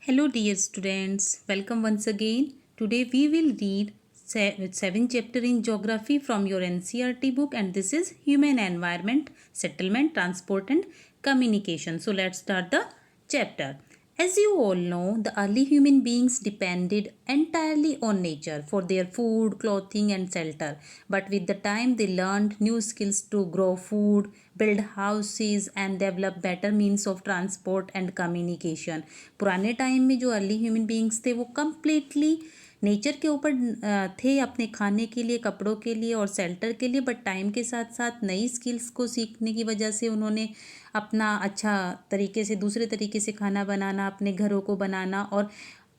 Hello, dear students. Welcome once again. Today we will read 7 chapter in geography from your NCERT book, and this is human environment, settlement, transport, and communication. So let's start the chapter. As you all know, the early human beings depended entirely on nature for their food, clothing, and shelter. But with the time, they learned new skills to grow food, build houses, and develop better means of transport and communication. पुराने time में जो early human beings थे वो completely nature के ऊपर थे, अपने खाने के लिए, कपड़ों के लिए और शेल्टर के लिए। बट टाइम के साथ साथ नई स्किल्स को सीखने की वजह से उन्होंने अपना अच्छा तरीके से, दूसरे तरीके से खाना बनाना, अपने घरों को बनाना और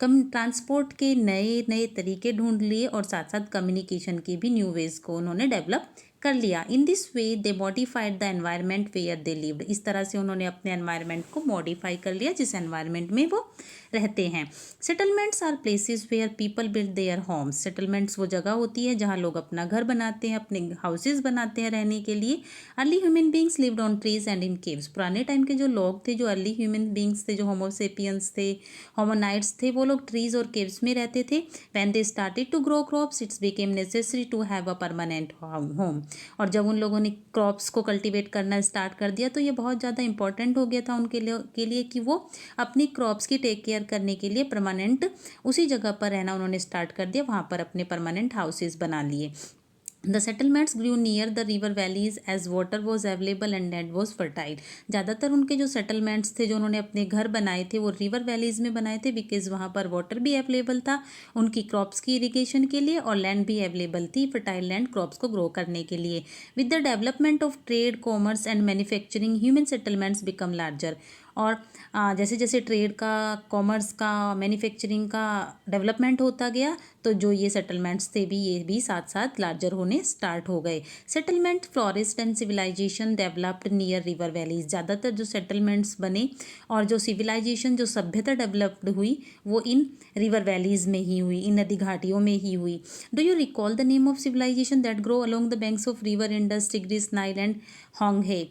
कम ट्रांसपोर्ट के नए नए तरीके ढूंढ लिए और साथ साथ कम्युनिकेशन के भी न्यू वेज को उन्होंने डेवलप कर लिया। In this way they modified the environment where they lived. इस तरह से उन्होंने अपने एनवायरनमेंट को मॉडिफाई कर लिया जिस एनवायरनमेंट में वो रहते हैं। Settlements are places where people build their homes. Settlements वो जगह होती है जहाँ लोग अपना घर बनाते हैं, अपने हाउसेज बनाते हैं रहने के लिए। Early human beings lived on trees and in caves. पुराने टाइम के जो लोग थे, जो अर्ली ह्यूमन बींग्स थे, जो होमोसेपियंस थे, होमोनाइट्स थे, वो लोग ट्रीज और केव्स में रहते थे। When they started to grow crops it's became necessary to have a permanent home. और जब उन लोगों ने क्रॉप्स को कल्टीवेट करना स्टार्ट कर दिया तो ये बहुत ज़्यादा इंपॉर्टेंट हो गया था उनके लिए कि वो अपनी क्रॉप्स की टेक केयर करने के लिए परमानेंट उसी जगह पर रहना उन्होंने स्टार्ट कर दिया, वहाँ पर अपने परमानेंट हाउसेज बना लिए। The settlements grew near the river valleys as water was available and land was fertile. ज़्यादातर उनके जो सेटलमेंट्स थे, जो उन्होंने अपने घर बनाए थे, वो रिवर वैलीज में बनाए थे बिकॉज वहाँ पर वाटर भी अवेलेबल था उनकी क्रॉप्स की इरिगेशन के लिए और लैंड भी अवेलेबल थी, फर्टाइल लैंड क्रॉप्स को ग्रो करने के लिए। With the development of trade, commerce and manufacturing human settlements become larger. और जैसे जैसे ट्रेड का, कॉमर्स का, मैन्युफैक्चरिंग का डेवलपमेंट होता गया तो जो ये सेटलमेंट्स थे भी, ये भी साथ साथ लार्जर होने स्टार्ट हो गए। Settlement flourished and civilization developed near river valleys. ज़्यादातर जो सेटलमेंट्स बने और जो सिविलाइजेशन, जो सभ्यता डेवलप्ड हुई वो इन रिवर वैलीज में ही हुई, इन नदी घाटियों में ही हुई। Do you recall the name of civilization that grow along the banks of river Indus, Tigris, Nile and Huang He?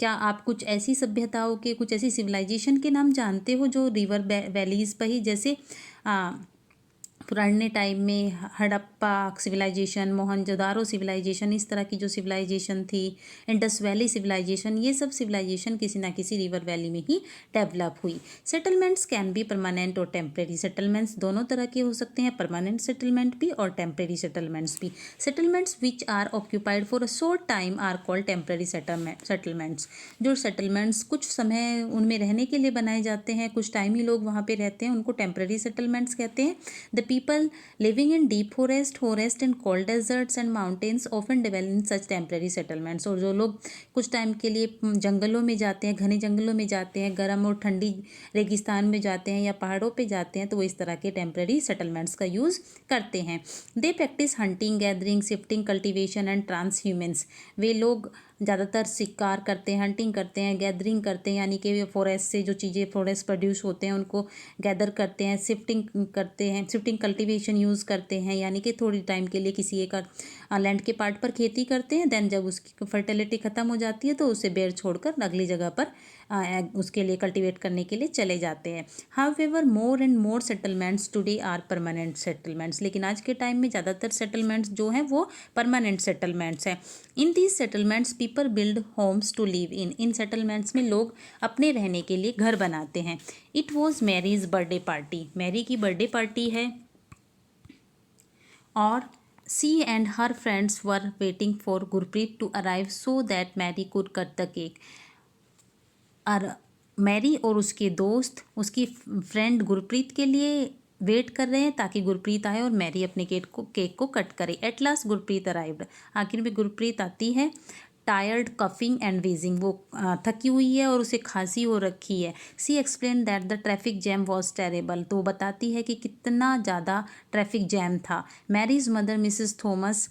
क्या आप कुछ ऐसी सभ्यताओं के, कुछ ऐसी सिविलाइजेशन के नाम जानते हो जो रिवर वैलीज पर ही, जैसे पुराने टाइम में हड़प्पा सिविलाइजेशन, मोहनजोदारो सिविलाइजेशन, इस तरह की जो सिविलाइजेशन थी, इंडस वैली सिविलाइजेशन, ये सब सिविलाइजेशन किसी ना किसी रिवर वैली में ही डेवलप हुई। सेटलमेंट्स कैन बी परमानेंट और टेम्प्रेरी। सेटलमेंट्स दोनों तरह के हो सकते हैं, परमानेंट सेटलमेंट भी और टेम्प्रेरी सेटलमेंट्स भी। Settlements which are occupied for a short time are called temporary settlements. जो सेटलमेंट्स कुछ समय उनमें रहने के लिए बनाए जाते हैं, कुछ टाइम ही लोग वहाँ पे रहते हैं, उनको टेम्प्रेरी सेटलमेंट्स कहते हैं। The people living in deep forest and cold deserts and mountains often dwell in such temporary settlements। और जो लोग कुछ टाइम के लिए जंगलों में जाते हैं, घने जंगलों में जाते हैं, गर्म और ठंडी रेगिस्तान में जाते हैं या पहाड़ों पे जाते हैं, तो वो इस तरह के टेम्परेरी सेटलमेंट्स का यूज़ करते हैं। They practice hunting, gathering, shifting, cultivation and transhumance. वे लोग ज़्यादातर शिकार करते हैं, हंटिंग करते हैं, गैदरिंग करते हैं, यानी कि फॉरेस्ट से जो चीज़ें फॉरेस्ट प्रोड्यूस होते हैं उनको गैदर करते हैं, शिफ्टिंग करते हैं, शिफ्टिंग कल्टीवेशन यूज़ करते हैं, यानी कि थोड़ी टाइम के लिए किसी एक लैंड के पार्ट पर खेती करते हैं, देन जब उसकी फर्टिलिटी ख़त्म हो जाती है तो उसे बेर छोड़कर अगली जगह पर उसके लिए कल्टीवेट करने के लिए चले जाते हैं। However more and more settlements today are permanent settlements. लेकिन आज के टाइम में ज़्यादातर सेटलमेंट्स जो हैं वो परमानेंट सेटलमेंट्स हैं। In these settlements people build homes to live in. इन सेटलमेंट्स में लोग अपने रहने के लिए घर बनाते हैं। It was Mary's birthday party. Mary की बर्थडे पार्टी है और she and her friends were waiting for Gurpreet to arrive so that Mary could cut the cake। और मैरी और उसके दोस्त उसकी फ्रेंड गुरप्रीत के लिए वेट कर रहे हैं ताकि गुरप्रीत आए और मैरी अपने केक को कट करे। At last Gurpreet arrived. आखिर में गुरप्रीत आती है। Tired, coughing and wheezing. वो थकी हुई है और उसे खांसी हो रखी है। See explain that the traffic jam was terrible. तो वो बताती है कि कितना ज़्यादा ट्रैफिक जैम था। Mary's mother Mrs Thomas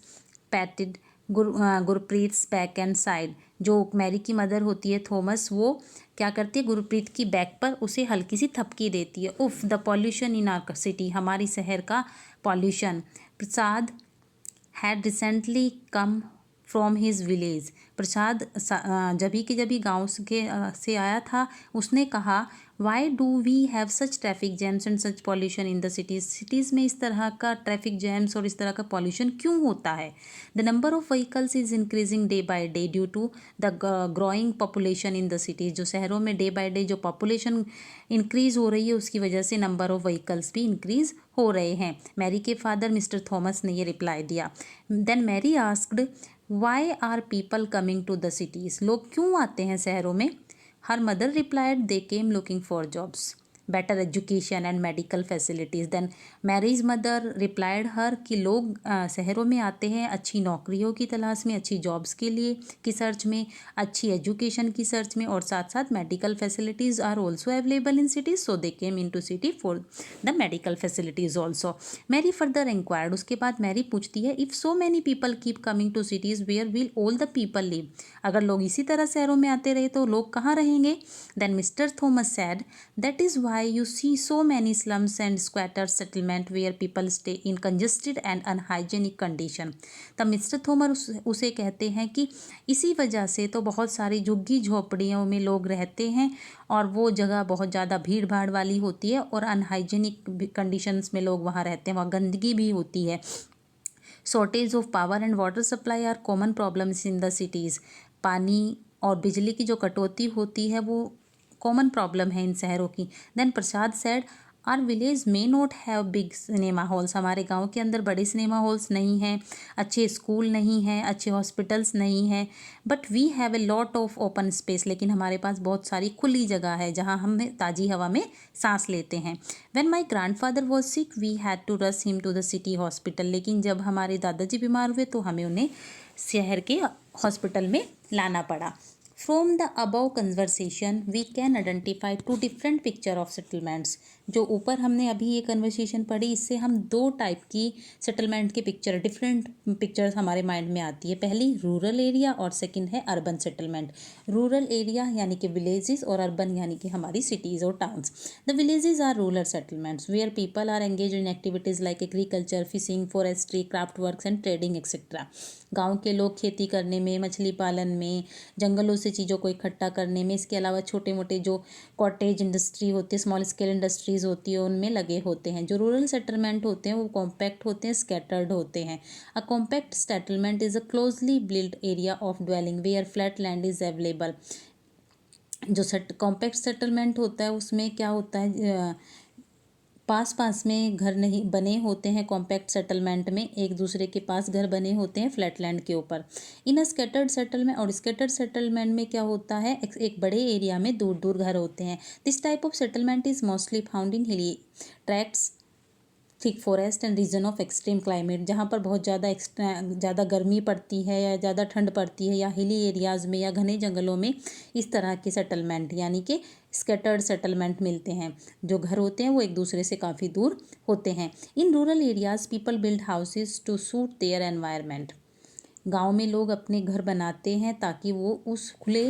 patted Gurpreet's back and side. जो मैरी की मदर होती है थॉमस, वो क्या करती है, गुरप्रीत की बैक पर उसे हल्की सी थपकी देती है। उफ the pollution in our city. हमारी शहर का pollution. Prasad had recently come from his village. Prasad जभी गाँव से आया था। उसने कहा why do we have such traffic jams and such pollution in the cities, cities में इस तरह का ट्रैफिक जैम्स और इस तरह का पॉल्यूशन क्यों होता है। The number of vehicles is increasing day by day due to the growing population in the cities, जो शहरों में डे बाई डे जो पॉपुलेशन इंक्रीज़ हो रही है उसकी वजह से नंबर ऑफ व्हीकल्स भी इंक्रीज़ हो रहे हैं। मैरी के फादर मिस्टर थॉमस ने ये रिप्लाई दिया। Then Mary asked why are people coming to the cities, लोग क्यों आते हैं शहरों में। Her mother replied, they came looking for jobs, better education and medical facilities. Then Mary's mother replied her कि लोग शहरों में आते हैं अच्छी नौकरियों की तलाश में, अच्छी जॉब्स के लिए की सर्च में, अच्छी एजुकेशन की सर्च में, और साथ साथ medical facilities are also available in cities, so they came into city for the medical facilities also. Mary further inquired, उसके बाद मैरी पूछती है, if so many people keep coming to cities where will all the people live, अगर लोग इसी तरह शहरों में आते रहे तो लोग कहाँ रहेंगे। Then Mister Thomas said, that is why you see so many slums and squatters settlement where people stay in congested and unhygienic condition. तब मिस्टर थॉमस उसे कहते हैं कि इसी वजह से तो बहुत सारी झुग्गी झोपड़ियों में लोग रहते हैं और वो जगह बहुत ज़्यादा भीड़ भाड़ वाली होती है और अनहाइजेनिक कंडीशंस में लोग वहाँ रहते हैं, वहाँ गंदगी भी होती है। Shortage of power and water supply are common problems in the cities, पानी और बिजली की जो कटौती होती है वो कॉमन प्रॉब्लम है इन शहरों की। Then Prasad said, our village may not have big cinema halls, हमारे गांव के अंदर बड़े सिनेमा हॉल्स नहीं हैं, अच्छे स्कूल नहीं हैं, अच्छे हॉस्पिटल्स नहीं हैं, but we have a lot of open space, लेकिन हमारे पास बहुत सारी खुली जगह है जहां हम ताज़ी हवा में सांस लेते हैं। When my grandfather was sick we had to rush him to the city hospital, लेकिन जब हमारे दादाजी बीमार हुए तो हमें उन्हें शहर के हॉस्पिटल में लाना पड़ा। From the above conversation we can identify two different picture of settlements, जो ऊपर हमने अभी ये कन्वर्सेशन पढ़ी इससे हम दो टाइप की सेटलमेंट की पिक्चर, डिफरेंट पिक्चर्स हमारे माइंड में आती है। पहली रूरल एरिया और सेकंड है अर्बन सेटलमेंट। रूरल एरिया यानी कि विलेजेस और अर्बन यानी कि हमारी सिटीज़ और towns. The villages are rural settlements where people are engage in activities like agriculture, fishing, forestry, craft works and trading etcetera. गाँव के लोग खेती करने में, मछली पालन में, जंगलों से चीज़ों को इकट्ठा करने में, इसके अलावा छोटे मोटे जो कॉटेज इंडस्ट्री होती है, स्मॉल स्केल इंडस्ट्रीज़ होती है, उनमें लगे होते हैं। जो रूरल सेटलमेंट होते हैं वो कॉम्पैक्ट होते हैं, स्कैटर्ड होते हैं। A compact settlement is a closely build area of dwelling where flat land is available. जो कॉम्पैक्ट सेटलमेंट होता है उसमें क्या होता है, पास पास में घर नहीं बने होते हैं। कॉम्पैक्ट सेटलमेंट में एक दूसरे के पास घर बने होते हैं फ्लैट लैंड के ऊपर। इन स्कैटर्ड सेटलमेंट, और स्कैटर्ड सेटलमेंट में क्या होता है, एक बड़े एरिया में दूर दूर घर होते हैं। This type of settlement is mostly found in hilly tracts, thick forest and region of extreme climate, जहाँ पर बहुत ज़्यादा गर्मी पड़ती है या ज़्यादा ठंड पड़ती है, या हिली एरियाज़ में या घने जंगलों में इस तरह के सेटलमेंट यानी कि स्कैटर्ड सेटलमेंट मिलते हैं। जो घर होते हैं वो एक दूसरे से काफ़ी दूर होते हैं। In rural areas people build houses to suit their environment. गांव में लोग अपने घर बनाते हैं ताकि वो उस खुले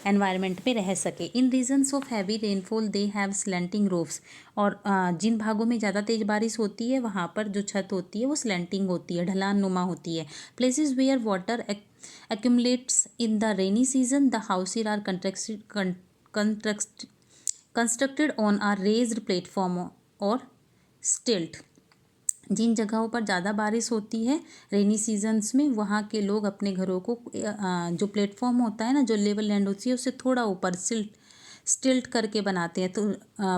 एनवायरनमेंट में रह सके। In regions of heavy rainfall they have slanting roofs, और जिन भागों में ज़्यादा तेज़ बारिश होती है वहाँ पर जो छत होती है वो स्लैंटिंग होती है, ढलान नुमा होती है। Places where water accumulates in the rainy season, the houses are constructed on a raised platform or stilt. जिन जगहों पर ज़्यादा बारिश होती है रेनी सीजन्स में, वहाँ के लोग अपने घरों को जो प्लेटफॉर्म होता है ना, जो लेवल लैंड होती है उससे थोड़ा ऊपर स्टिल्ट करके बनाते हैं, तो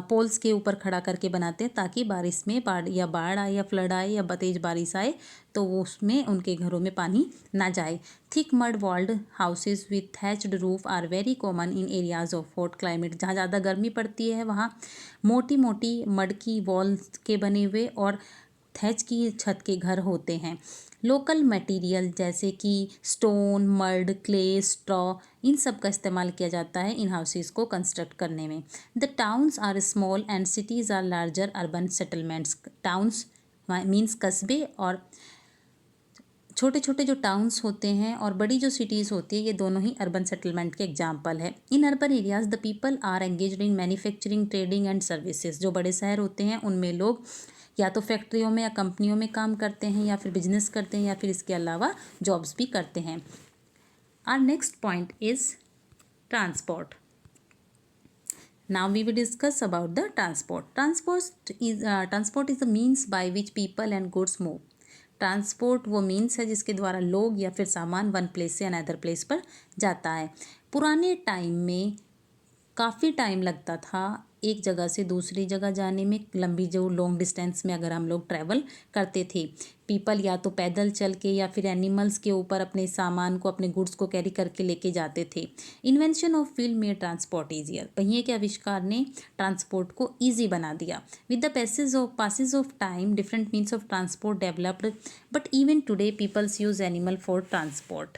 पोल्स के ऊपर खड़ा करके बनाते हैं ताकि बारिश में बाढ़ आए या फ्लड आए या तेज बारिश आए तो वो उसमें उनके घरों में पानी ना जाए। Thick mud walled houses with thatched roof are very common in areas of hot climate. जहाँ ज़्यादा गर्मी पड़ती है वहाँ मोटी मोटी मड की वॉल्स के बने हुए और थैच की छत के घर होते हैं। लोकल मटेरियल जैसे कि स्टोन, मड, क्ले, स्ट्रॉ, इन सब का इस्तेमाल किया जाता है इन हाउसेस को कंस्ट्रक्ट करने में। The towns are small and cities are larger urban settlements. Towns means कस्बे, और छोटे छोटे जो टाउन्स होते हैं और बड़ी जो सिटीज़ होती है ये दोनों ही अर्बन सेटलमेंट के एग्जाम्पल है। In urban areas the people are engaged in manufacturing, trading and services. जो बड़े शहर होते हैं उनमें लोग या तो फैक्ट्रियों में या कंपनियों में काम करते हैं या फिर बिजनेस करते हैं या फिर इसके अलावा जॉब्स भी करते हैं। Our next point is transport. Now we will discuss about the transport. Transport is the means by which people and goods move. Transport वो मीन्स है जिसके द्वारा लोग या फिर सामान वन प्लेस से अनदर प्लेस पर जाता है। पुराने टाइम में काफ़ी टाइम लगता था एक जगह से दूसरी जगह जाने में, लंबी जो लॉन्ग डिस्टेंस में अगर हम लोग ट्रैवल करते थे, पीपल या तो पैदल चल के या फिर एनिमल्स के ऊपर अपने सामान को, अपने गुड्स को कैरी करके लेके जाते थे। Invention of wheel made transport easier. पहिए के आविष्कार ने ट्रांसपोर्ट को ईजी बना दिया। With the passage of time different means of transport developed, but even today peoples use animal for transport.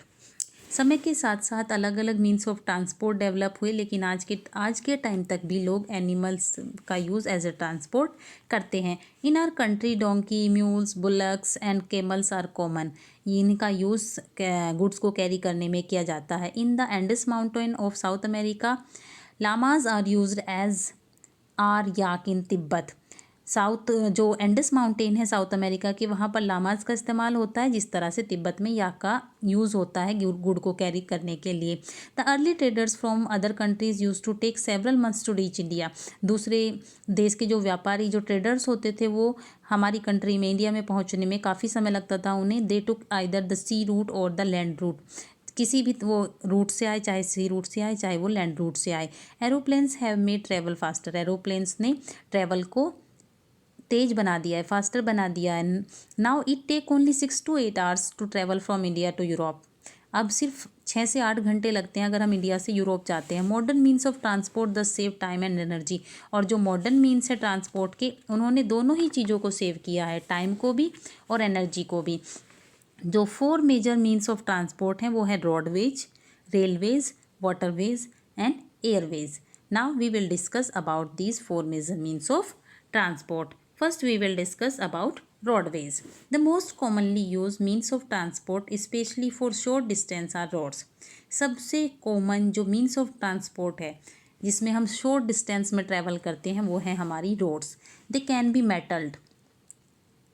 समय के साथ साथ अलग अलग मीन्स ऑफ ट्रांसपोर्ट डेवलप हुए, लेकिन आज के टाइम तक भी लोग एनिमल्स का यूज़ एज ए ट्रांसपोर्ट करते हैं। In our country donkey, mules, bullocks and camels are common. इनका यूज़ गुड्स को कैरी करने में किया जाता है। In the Andes mountain of South America llamas are used as are yak in Tibet. South जो एंडस माउंटेन है South America के, वहाँ पर लामाज का इस्तेमाल होता है, जिस तरह से तिब्बत में याक का यूज़ होता है गुड़ को कैरी करने के लिए। The early traders from other countries use to take several months to reach India. दूसरे देश के जो व्यापारी, जो ट्रेडर्स होते थे, वो हमारी कंट्री में, इंडिया में पहुँचने में काफ़ी समय लगता था उन्हें। दे टुक आइदर द सी रूट और द लैंड रूट। किसी भी वो रूट से आए, चाहे सी रूट से आए, चाहे वो लैंड रूट से आए। Aeroplanes have made travel faster. Aeroplanes ने ट्रैवल को तेज बना दिया है, फास्टर बना दिया है। Now it take only 6 to 8 hours to travel from India to Europe. अब सिर्फ 6 से 8 घंटे लगते हैं अगर हम इंडिया से यूरोप जाते हैं। Modern means of transport the save time and energy. और जो मॉडर्न मीन्स है ट्रांसपोर्ट के, उन्होंने दोनों ही चीज़ों को सेव किया है, टाइम को भी और एनर्जी को भी। जो 4 मेजर मीन्स ऑफ ट्रांसपोर्ट हैं वो है roadways, railways, waterways and airways. Now we will discuss about these 4 major means of transport. First, we will discuss about roadways. The most commonly used means of transport, especially for short distance, are roads. सबसे common जो means of transport है जिसमें हम short distance में travel करते हैं वो है हमारी roads. They can be metalled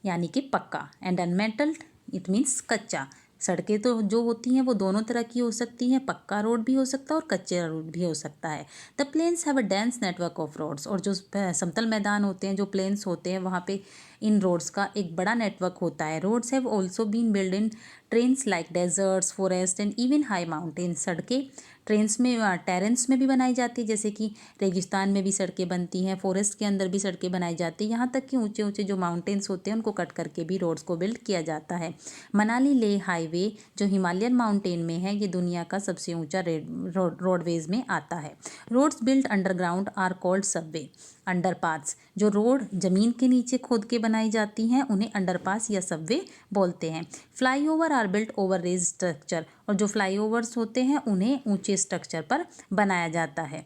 यानी कि पक्का, एंड अनमेटल्ड इट मीन्स कच्चा। सड़कें तो जो होती हैं वो दोनों तरह की हो सकती हैं, पक्का रोड भी हो सकता है और कच्चे रोड भी हो सकता है। The plains have a dense network of roads. और जो समतल मैदान होते हैं, जो प्लेन्स होते हैं, वहाँ पे इन रोड्स का एक बड़ा नेटवर्क होता है। Roads have also been build in terrains like deserts, forest and even high mountain. सड़कें ट्रेन्स में, टेरेंस में भी बनाई जाती है, जैसे कि रेगिस्तान में भी सड़कें बनती हैं, फॉरेस्ट के अंदर भी सड़कें बनाई जाती हैं, यहाँ तक कि ऊंचे ऊंचे जो माउंटेन्स होते हैं उनको कट करके भी रोड्स को बिल्ड किया जाता है। मनाली लेह हाईवे जो हिमालयन माउंटेन में है, ये दुनिया का सबसे ऊंचा रोडवेज में आता है। Roads build underground are called subway. Underpass, जो रोड जमीन के नीचे खोद के बनाई जाती हैं उन्हें अंडरपास या सबवे बोलते हैं। Flyover are built over raised structure. और जो फ्लाईओवर्स होते हैं उन्हें ऊंचे स्ट्रक्चर पर बनाया जाता है।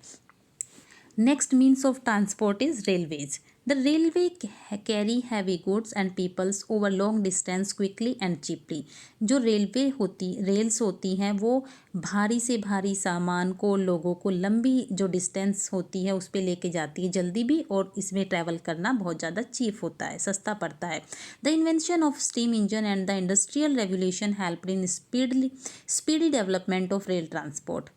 Next means of transport is railways. The railway carry heavy goods and peoples over long distance quickly and cheaply. जो रेल्स होती हैं वो भारी से भारी सामान को, लोगों को लंबी जो डिस्टेंस होती है उस पर लेके जाती है जल्दी भी, और इसमें ट्रैवल करना बहुत ज़्यादा चीप होता है, सस्ता पड़ता है। The invention of steam engine and the industrial revolution helped in speedy development of rail transport.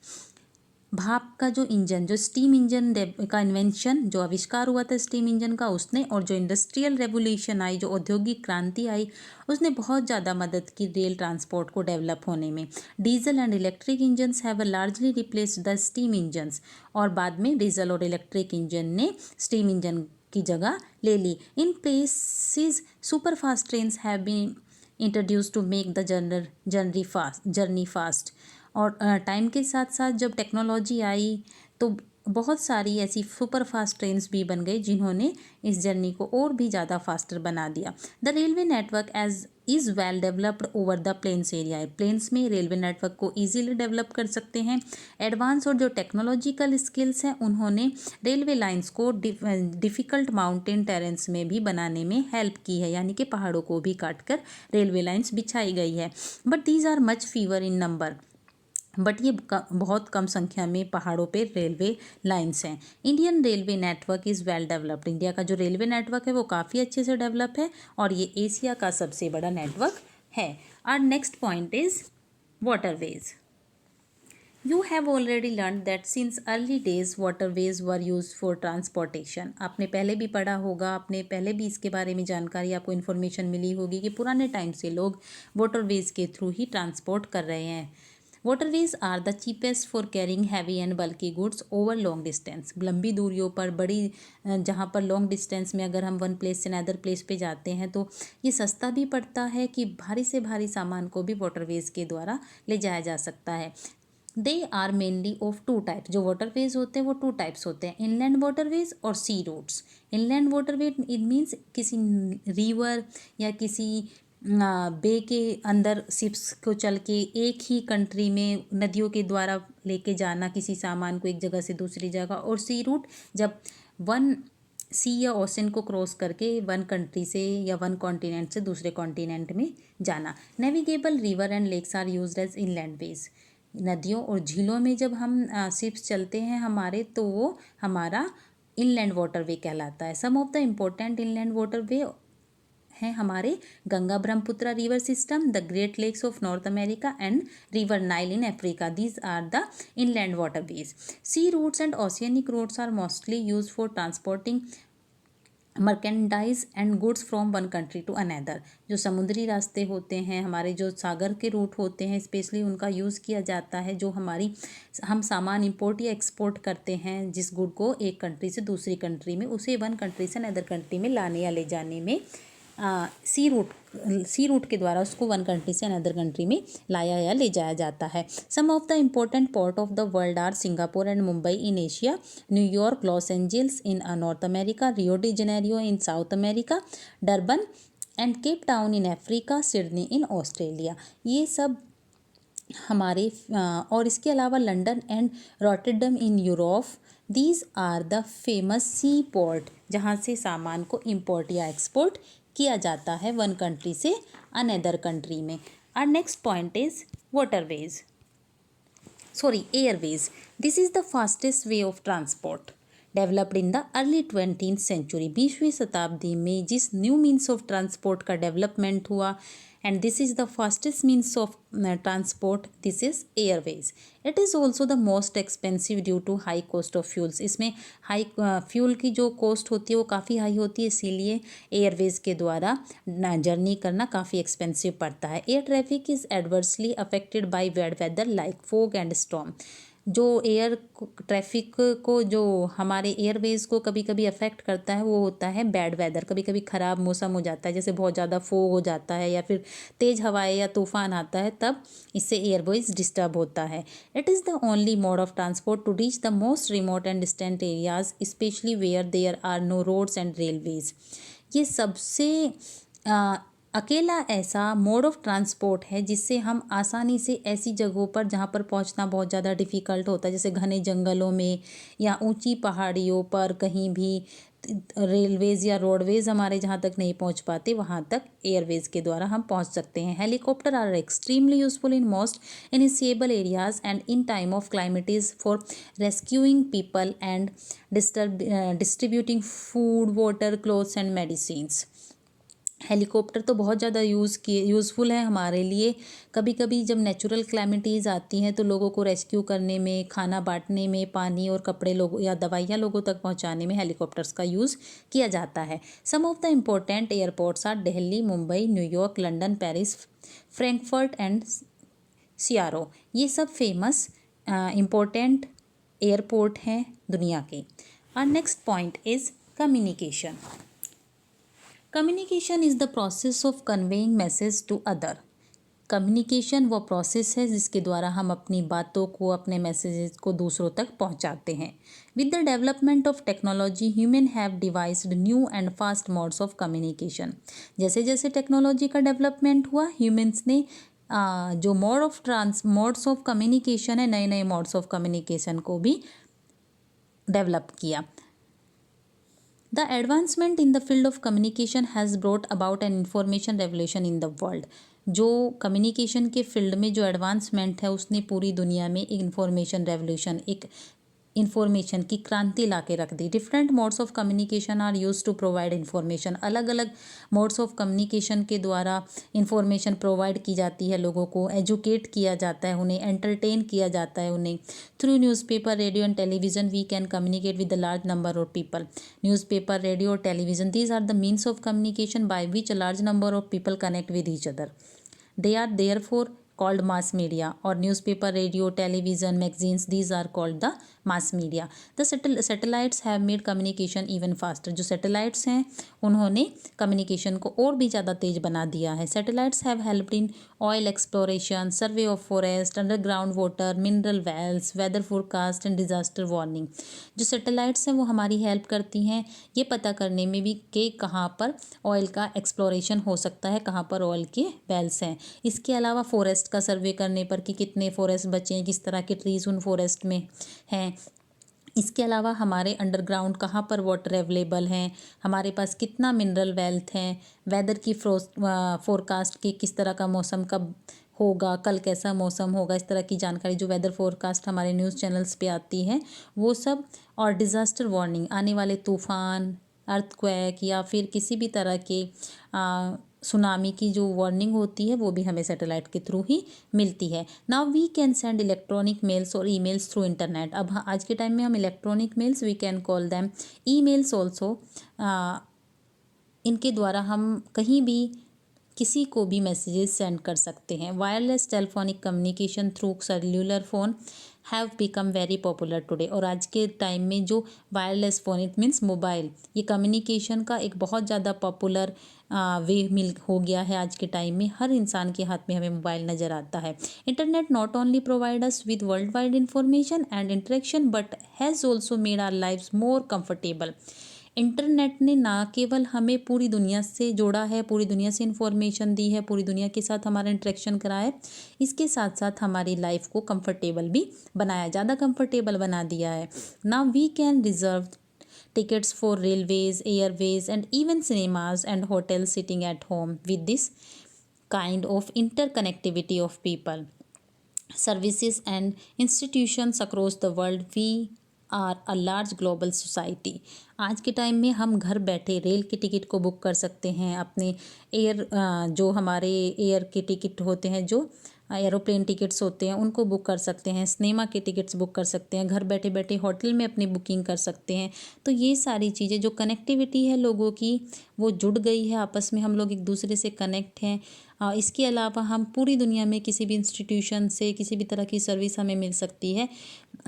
भाप का जो इंजन, जो स्टीम इंजन का इन्वेंशन, जो आविष्कार हुआ था स्टीम इंजन का, उसने, और जो इंडस्ट्रियल रेवोल्यूशन आई, जो औद्योगिक क्रांति आई, उसने बहुत ज़्यादा मदद की रेल ट्रांसपोर्ट को डेवलप होने में। Diesel and electric engines have largely replaced the steam engines. और बाद में डीजल और इलेक्ट्रिक इंजन ने स्टीम इंजन की जगह ले ली। In places super fast trains have been introduce to make the journey fast. और टाइम के साथ साथ जब टेक्नोलॉजी आई तो बहुत सारी ऐसी सुपर फास्ट ट्रेन्स भी बन गई जिन्होंने इस जर्नी को और भी ज़्यादा फास्टर बना दिया। The railway network is well developed over the plains area. Plains में रेलवे नेटवर्क को ईजीली डेवलप कर सकते हैं। एडवांस और जो टेक्नोलॉजिकल स्किल्स हैं उन्होंने रेलवे लाइंस को डिफ़िकल्ट माउंटेन टेरेंस में भी बनाने में हेल्प की है, यानी कि पहाड़ों को भी काट कर रेलवे लाइंस बिछाई गई है। But these are much fewer in number. But ये बहुत कम संख्या में पहाड़ों पे रेलवे लाइंस हैं। Indian railway network is well developed. India का जो रेलवे नेटवर्क है वो काफ़ी अच्छे से डेवलप है और ये एशिया का सबसे बड़ा नेटवर्क है। Our next point is waterways. You have already learned that since early days waterways were used for transportation. आपने पहले भी पढ़ा होगा, आपने पहले भी इसके बारे में जानकारी, आपको इन्फॉर्मेशन मिली होगी कि पुराने टाइम से लोग वाटरवेज के थ्रू ही ट्रांसपोर्ट कर रहे हैं. Waterways are the cheapest for carrying heavy and bulky goods over long distance. लंबी दूरियों पर बड़ी जहाँ पर लॉन्ग डिस्टेंस में अगर हम वन प्लेस से अनदर प्लेस पे जाते हैं तो ये सस्ता भी पड़ता है कि भारी से भारी सामान को भी वाटरवेज के द्वारा ले जाया जा सकता है. They are mainly of two type. जो वाटरवेज होते हैं वो टू टाइप्स होते हैं, इनलैंड वाटरवेज और sea routes. Inland waterways it means किसी रिवर या किसी बे के अंदर शिप्स को चल के एक ही कंट्री में नदियों के द्वारा लेके जाना किसी सामान को एक जगह से दूसरी जगह. और सी रूट जब वन सी या ओशन को क्रॉस करके वन कंट्री से या वन कॉन्टिनेंट से दूसरे कॉन्टिनेंट में जाना. Navigable river and lakes are used as inland ways. नदियों और झीलों में जब हम शिप्स चलते हैं हमारे, तो वो हमारा इनलैंड वाटरवे कहलाता है. Some of the important inland waterway हैं हमारे Ganga Brahmaputra river system, the great lakes of North America and river Nile in Africa. These are the inland waterways. Sea routes and oceanic routes are mostly use for transporting merchandise and goods from one country to another. जो समुद्री रास्ते होते हैं हमारे, जो सागर के root होते हैं स्पेशली, उनका यूज़ किया जाता है जो हम सामान इंपोर्ट या एक्सपोर्ट करते हैं, जिस गुड को एक कंट्री से दूसरी कंट्री में, उसे वन कंट्री से अनदर कंट्री में लाने या ले जाने में सी रूट के द्वारा उसको वन कंट्री से अनदर कंट्री में लाया या ले जाया जाता है. Some of the important port of the world are Singapore and Mumbai in Asia, New York, Los Angeles in North America, Rio de Janeiro in South America, Durban and Cape Town in Africa, Sydney in Australia. ये सब हमारे और इसके अलावा London and Rotterdam in Europe. These are the famous sea port जहाँ से सामान को इम्पोर्ट या एक्सपोर्ट किया जाता है वन कंट्री से अनदर कंट्री में. Our next point is waterways, airways. This is the fastest way of transport developed in the early 20th century. 20वीं शताब्दी में जिस न्यू मीन्स ऑफ ट्रांसपोर्ट का डेवलपमेंट हुआ, and this is the fastest means of transport. This is airways. It is also the most expensive due to high cost of fuels. इसमें high fuel की जो cost होती है वो काफ़ी high होती है, इसीलिए एयरवेज के द्वारा जर्नी करना काफ़ी एक्सपेंसिव पड़ता है. Air traffic is adversely affected by bad weather like fog and storm. जो एयर ट्रैफिक को, जो हमारे एयरवेज को कभी कभी अफेक्ट करता है वो होता है बैड वेदर. कभी कभी ख़राब मौसम हो जाता है, जैसे बहुत ज़्यादा फोग हो जाता है या फिर तेज़ हवाएं या तूफान आता है, तब इससे एयरवेज डिस्टर्ब होता है. It is the only mode of transport to reach the most remote and distant areas, specially where there are no roads and railways. ये सबसे अकेला ऐसा मोड ऑफ ट्रांसपोर्ट है जिससे हम आसानी से ऐसी जगहों पर जहाँ पर पहुँचना बहुत ज़्यादा डिफ़िकल्ट होता है, जैसे घने जंगलों में या ऊंची पहाड़ियों पर, कहीं भी रेलवेज़ या रोडवेज़ हमारे जहाँ तक नहीं पहुँच पाते, वहाँ तक एयरवेज़ के द्वारा हम पहुँच सकते हैं. Helicopter are extremely useful in most inaccessible areas and in time of calamities for rescuing people and distributing food, water, clothes and medicines. Helicopter तो बहुत ज़्यादा यूज़फुल है हमारे लिए. कभी कभी जब नेचुरल क्लैमिटीज़ आती हैं तो लोगों को रेस्क्यू करने में, खाना बांटने में, पानी और कपड़े लोगों या दवाइयाँ लोगों तक पहुंचाने में हेलीकॉप्टर्स का यूज़ किया जाता है. Some of the important airports are Delhi, Mumbai, New York, London, Paris, Frankfurt and Cairo. ये सब फेमस इम्पोर्टेंट एयरपोर्ट हैं दुनिया के. Our next point is communication. Communication is the process of conveying message to other. Communication वो process है जिसके द्वारा हम अपनी बातों को, अपने मैसेजेस को दूसरों तक पहुंचाते हैं. With the development of technology human have devised new and fast modes of communication. जैसे जैसे टेक्नोलॉजी का डेवलपमेंट हुआ, ह्यूमन्स ने जो मोड्स ऑफ कम्युनिकेशन है, नए नए मोड्स ऑफ कम्युनिकेशन को भी डेवलप किया. The advancement in the field of communication has brought about an information revolution in the world. जो कम्युनिकेशन के फील्ड में जो एडवांसमेंट है उसने पूरी दुनिया में एक इंफॉर्मेशन रेवोल्यूशन, एक इंफॉर्मेशन की क्रांति ला के रख दी। Different modes of communication are use to provide information. अलग अलग मोड्स ऑफ कम्युनिकेशन के द्वारा इंफॉर्मेशन प्रोवाइड की जाती है लोगों को, एजुकेट किया जाता है उन्हें, एंटरटेन किया जाता है उन्हें। Through newspaper, radio and television we can communicate with the large number of people. Newspaper, radio और television, these are the means of communication by which a large number of people connect with each other. They are therefore called mass media. और newspaper, radio, television, magazines, these are called the mass media. The satellites have made communication even faster. जो satellites हैं उन्होंने communication को और भी ज़्यादा तेज बना दिया है. Satellites have helped in oil exploration, survey of forest, underground water, mineral wells, weather forecast and disaster warning. जो satellites हैं वो हमारी हेल्प करती हैं ये पता करने में भी कि कहाँ पर ऑयल का एक्सप्लोरेशन हो सकता है, कहाँ पर ऑयल के वेल्स हैं। इसके अलावा फॉरेस्ट का सर्वे करने पर कि कितने फॉरेस्ट बचे हैं, किस तरह के ट्रीज उन फॉरेस्ट में हैं। इसके अलावा हमारे अंडरग्राउंड कहाँ पर वाटर अवेलेबल हैं, हमारे पास कितना मिनरल वेल्थ है, वेदर की फोरकास्ट की किस तरह का मौसम कब होगा, कल कैसा मौसम होगा, इस तरह की जानकारी जो वेदर फोरकास्ट हमारे न्यूज़ चैनल्स पे आती है वो सब। और डिज़ास्टर वार्निंग, आने वाले तूफ़ान, अर्थक्वेक या फिर किसी भी तरह के सुनामी की जो वार्निंग होती है वो भी हमें सैटेलाइट के थ्रू ही मिलती है। Now we can send electronic mails और ईमेल्स थ्रू इंटरनेट। अब आज के टाइम में हम electronic mails, we can call them emails also, इनके द्वारा हम कहीं भी किसी को भी मैसेजेस सेंड कर सकते हैं। Wireless telephonic communication through cellular phone have become very popular today. और आज के टाइम में जो wireless phone, it means mobile, ये कम्युनिकेशन का एक बहुत ज़्यादा पॉपुलर वे हो गया है। आज के टाइम में हर इंसान के हाथ में हमें मोबाइल नज़र आता है। Internet not only provide us with world wide information and interaction but has also made our lives more comfortable. Internet ने ना केवल हमें पूरी दुनिया से जोड़ा है, पूरी दुनिया से इन्फॉर्मेशन दी है, पूरी दुनिया के साथ हमारा इंटरेक्शन करा है, इसके साथ साथ हमारी लाइफ को कंफर्टेबल भी बनाया, ज़्यादा कंफर्टेबल बना दिया है। Now we can reserve tickets for railways, airways and even cinemas and hotels sitting at home. With this kind of interconnectivity of people, services and institutions across the world, we are a large global society. आज के time में हम घर बैठे rail के ticket को book कर सकते हैं, अपने जो हमारे एयर के टिकट होते हैं, जो एरोप्लेन टिकट्स होते हैं उनको बुक कर सकते हैं, सिनेमा के टिकट्स बुक कर सकते हैं, घर बैठे बैठे होटल में अपनी बुकिंग कर सकते हैं। तो ये सारी चीज़ें, जो कनेक्टिविटी है लोगों की, वो जुड़ गई है आपस में, हम लोग एक दूसरे से कनेक्ट हैं। इसके अलावा हम पूरी दुनिया में किसी भी इंस्टीट्यूशन से किसी भी तरह की सर्विस हमें मिल सकती है।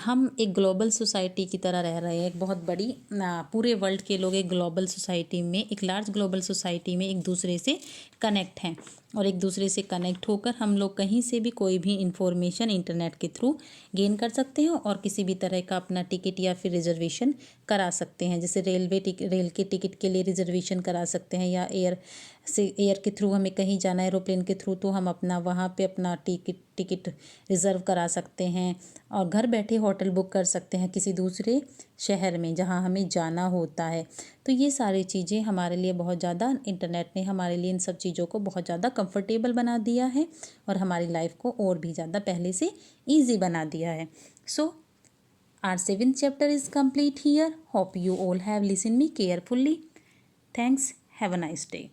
हम एक ग्लोबल सोसाइटी की तरह रह रहे हैं, एक बहुत बड़ी पूरे वर्ल्ड के लोग एक ग्लोबल सोसाइटी में, एक लार्ज ग्लोबल सोसाइटी में एक दूसरे से कनेक्ट हैं। और एक दूसरे से कनेक्ट होकर हम लोग कहीं से भी कोई भी इंफॉर्मेशन इंटरनेट के थ्रू गेन कर सकते हैं और किसी भी तरह का अपना टिकट या फिर रिजर्वेशन करा सकते हैं। जैसे रेल के टिकट के लिए रिजर्वेशन करा सकते हैं, या एयर के थ्रू हमें कहीं जाना है एरोप्लेन के थ्रू, तो हम अपना वहाँ पे अपना टिकट रिज़र्व करा सकते हैं। और घर बैठे होटल बुक कर सकते हैं किसी दूसरे शहर में जहाँ हमें जाना होता है। तो ये सारी चीज़ें हमारे लिए बहुत ज़्यादा, इंटरनेट ने हमारे लिए इन सब चीज़ों को बहुत ज़्यादा कंफर्टेबल बना दिया है और हमारी लाइफ को और भी ज़्यादा पहले से ईजी बना दिया है। सो our 7th chapter is complete here. Hope you all have listened me carefully. Thanks. Have a nice day.